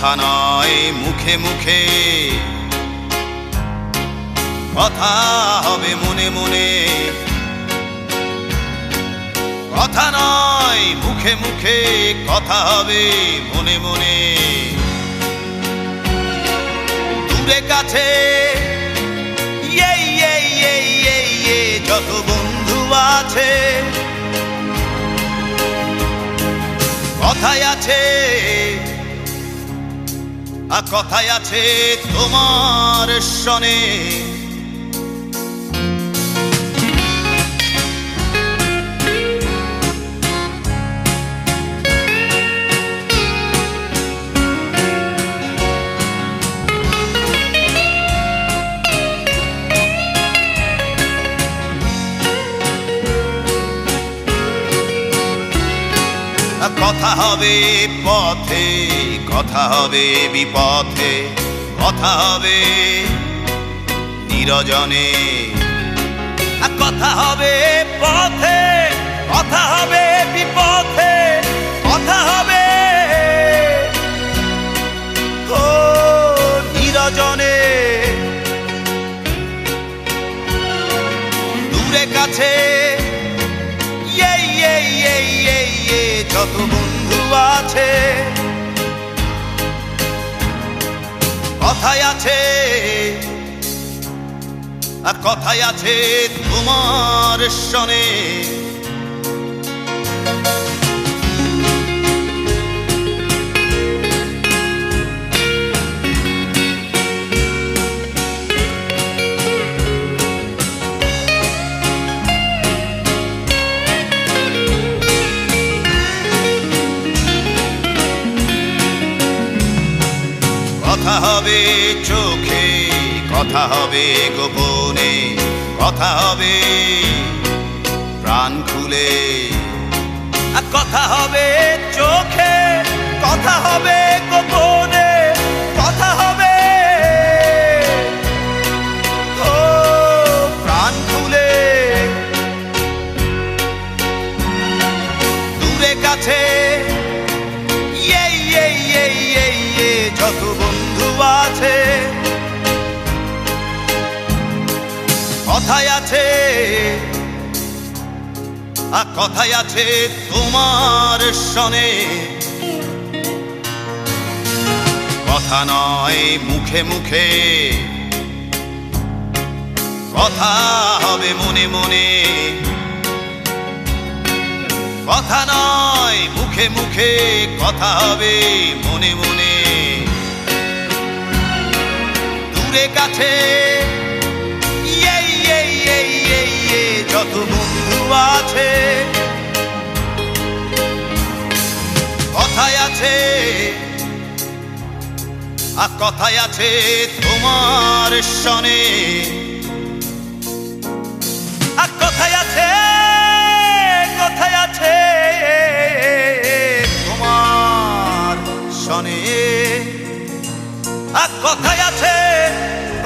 কথা নয় মুখে মুখে, কথা হবে মনে মনে। কথা নয় মুখে মুখে, কথা হবে মনে মনে। দূরে কাছে যত বন্ধু আছে, কথায় আছে কথায় আছে তোমার সনে। কথা হবে পথে, কথা হবে বিপথে, কথা হবে নিরজনে। কথা হবে পথে, কথা হবে বিপথে, কথা হবে ও নিরজনে। দূরে কাছে যত বন্ধু আছে, কথায় আছে কথায় আছে তোমার সনে। কথা হবে চোখে, কথা হবে গোপনে, কথা হবে প্রাণ খুলে। কথা হবে চোখে, কথা হবে গোপনে, কথা হবে ও প্রাণ খুলে। দূরে কাছে যত বন্ধু আছে, কথায় আছে কথায় আছে তোমার সনে। কথা নয় মুখে মুখে, কথা হবে মনে মনে। কথা নয় মুখে মুখে, কথা হবে মনে মনে। দূরে কাছে যত বন্ধু আছে, কথায় আছে কথায় আছে তোমার সনে। কথায় আছে কথায় আছে তোমার সনে। কথায় আছে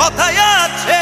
কথায় আছে